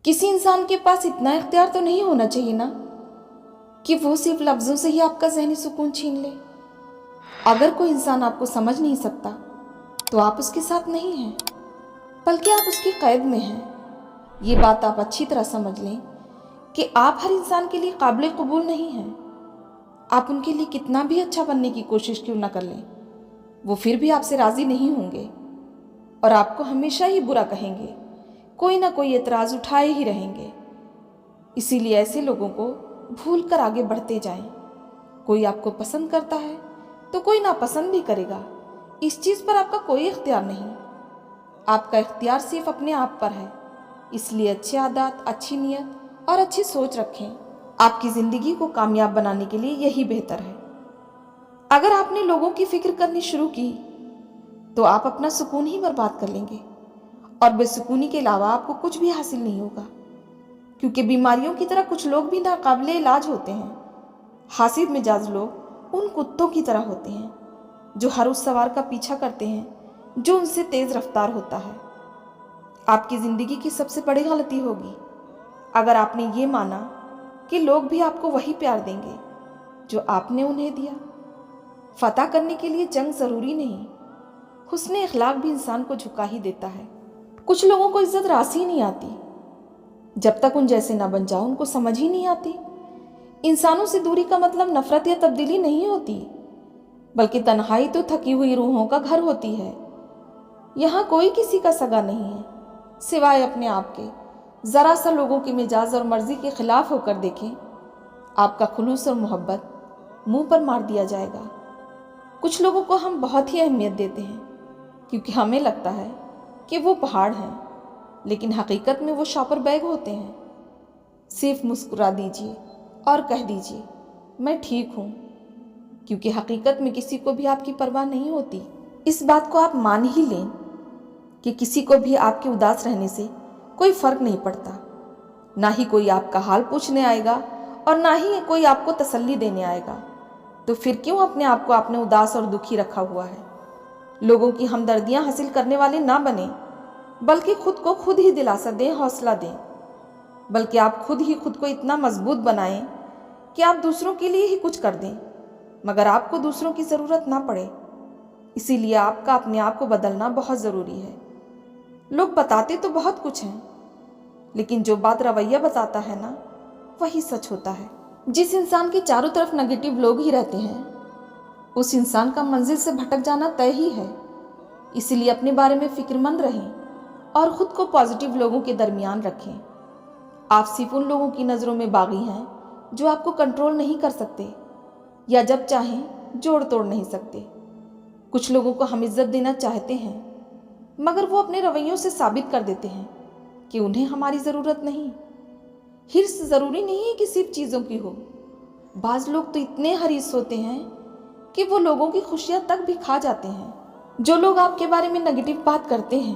किसी इंसान के पास इतना इख्तियार तो नहीं होना चाहिए ना कि वो सिर्फ लफ्ज़ों से ही आपका ज़हनी सुकून छीन ले। अगर कोई इंसान आपको समझ नहीं सकता तो आप उसके साथ नहीं हैं, बल्कि आप उसकी कैद में हैं। ये बात आप अच्छी तरह समझ लें कि आप हर इंसान के लिए काबिल कबूल नहीं हैं। आप उनके लिए कितना भी अच्छा बनने की कोशिश क्यों ना कर लें, वो फिर भी आपसे राज़ी नहीं होंगे और आपको हमेशा ही बुरा कहेंगे, कोई ना कोई एतराज़ उठाए ही रहेंगे। इसीलिए ऐसे लोगों को भूल कर आगे बढ़ते जाएं। कोई आपको पसंद करता है तो कोई नापसंद भी करेगा, इस चीज़ पर आपका कोई इख्तियार नहीं। आपका इख्तियार सिर्फ अपने आप पर है। इसलिए अच्छे आदत, अच्छी नीयत और अच्छी सोच रखें। आपकी ज़िंदगी को कामयाब बनाने के लिए यही बेहतर है। अगर आपने लोगों की फिक्र करनी शुरू की तो आप अपना सुकून ही बर्बाद कर लेंगे और बेसुकूनी के अलावा आपको कुछ भी हासिल नहीं होगा। क्योंकि बीमारियों की तरह कुछ लोग भी नाकाबिले इलाज होते हैं। हासिद मिजाज लोग उन कुत्तों की तरह होते हैं जो हर उस सवार का पीछा करते हैं जो उनसे तेज़ रफ्तार होता है। आपकी ज़िंदगी की सबसे बड़ी गलती होगी अगर आपने ये माना कि लोग भी आपको वही प्यार देंगे जो आपने उन्हें दिया। फतह करने के लिए जंग ज़रूरी नहीं, हुस्न अखलाक भी इंसान को झुका ही देता है। कुछ लोगों को इज्जत रास ही नहीं आती, जब तक उन जैसे ना बन जाओ उनको समझ ही नहीं आती। इंसानों से दूरी का मतलब नफरत या तब्दीली नहीं होती, बल्कि तन्हाई तो थकी हुई रूहों का घर होती है। यहाँ कोई किसी का सगा नहीं है सिवाय अपने आप के। ज़रा सा लोगों के मिजाज और मर्जी के खिलाफ होकर देखें, आपका खुलूस और मोहब्बत मुंह पर मार दिया जाएगा। कुछ लोगों को हम बहुत ही अहमियत देते हैं क्योंकि हमें लगता है कि वो पहाड़ हैं, लेकिन हकीकत में वो शॉपर बैग होते हैं। सिर्फ मुस्कुरा दीजिए और कह दीजिए मैं ठीक हूँ, क्योंकि हकीकत में किसी को भी आपकी परवाह नहीं होती। इस बात को आप मान ही लें कि किसी को भी आपके उदास रहने से कोई फ़र्क नहीं पड़ता। ना ही कोई आपका हाल पूछने आएगा और ना ही कोई आपको तसल्ली देने आएगा। तो फिर क्यों अपने आप को आपने उदास और दुखी रखा हुआ है। लोगों की हमदर्दियाँ हासिल करने वाले ना बने, बल्कि खुद को खुद ही दिलासा दें, हौसला दें। बल्कि आप खुद ही खुद को इतना मजबूत बनाएं कि आप दूसरों के लिए ही कुछ कर दें, मगर आपको दूसरों की ज़रूरत ना पड़े। इसीलिए आपका अपने आप को बदलना बहुत ज़रूरी है। लोग बताते तो बहुत कुछ हैं, लेकिन जो बात रवैया बताता है ना, वही सच होता है। जिस इंसान के चारों तरफ नेगेटिव लोग ही रहते हैं, उस इंसान का मंजिल से भटक जाना तय ही है। इसीलिए अपने बारे में फिक्रमंद रहें और ख़ुद को पॉजिटिव लोगों के दरमियान रखें। आप सिर्फ उन लोगों की नज़रों में बागी हैं जो आपको कंट्रोल नहीं कर सकते या जब चाहें जोड़ तोड़ नहीं सकते। कुछ लोगों को हम इज्जत देना चाहते हैं, मगर वो अपने रवैयों से साबित कर देते हैं कि उन्हें हमारी ज़रूरत नहीं। हिर्स ज़रूरी नहीं है कि सिर्फ चीज़ों की हो। बाज़ लोग तो इतने हरीस होते हैं कि वो लोगों की खुशियाँ तक भी खा जाते हैं। जो लोग आपके बारे में नेगेटिव बात करते हैं,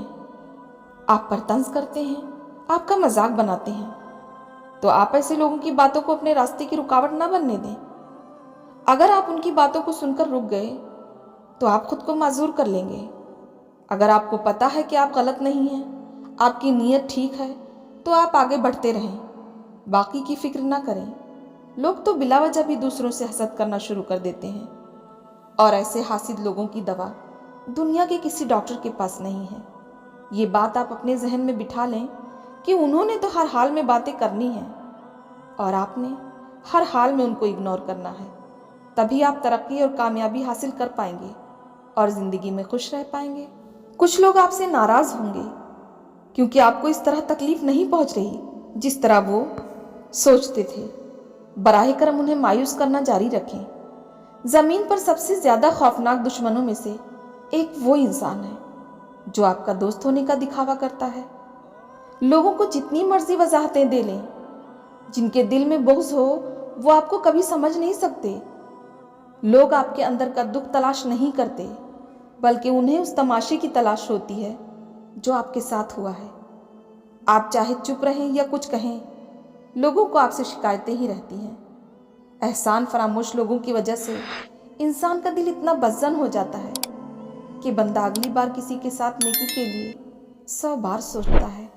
आप पर तंज करते हैं, आपका मजाक बनाते हैं, तो आप ऐसे लोगों की बातों को अपने रास्ते की रुकावट ना बनने दें। अगर आप उनकी बातों को सुनकर रुक गए तो आप खुद को माजूर कर लेंगे। अगर आपको पता है कि आप गलत नहीं हैं, आपकी नीयत ठीक है, तो आप आगे बढ़ते रहें, बाकी की फिक्र ना करें। लोग तो बिला वजह भी दूसरों से हसद करना शुरू कर देते हैं, और ऐसे हासिद लोगों की दवा दुनिया के किसी डॉक्टर के पास नहीं है। ये बात आप अपने जहन में बिठा लें कि उन्होंने तो हर हाल में बातें करनी हैं और आपने हर हाल में उनको इग्नोर करना है। तभी आप तरक्की और कामयाबी हासिल कर पाएंगे और ज़िंदगी में खुश रह पाएंगे। कुछ लोग आपसे नाराज़ होंगे क्योंकि आपको इस तरह तकलीफ़ नहीं पहुंच रही जिस तरह वो सोचते थे। बराह करम उन्हें मायूस करना जारी रखें। ज़मीन पर सबसे ज़्यादा खौफनाक दुश्मनों में से एक वो इंसान है जो आपका दोस्त होने का दिखावा करता है। लोगों को जितनी मर्जी वजाहतें दे लें, जिनके दिल में बुग़्ज़ हो वो आपको कभी समझ नहीं सकते। लोग आपके अंदर का दुख तलाश नहीं करते, बल्कि उन्हें उस तमाशे की तलाश होती है जो आपके साथ हुआ है। आप चाहे चुप रहें या कुछ कहें, लोगों को आपसे शिकायतें ही रहती हैं। एहसान फरामोश लोगों की वजह से इंसान का दिल इतना बदजन हो जाता है कि बंदा अगली बार किसी के साथ नेकी के लिए 100 बार सोचता है।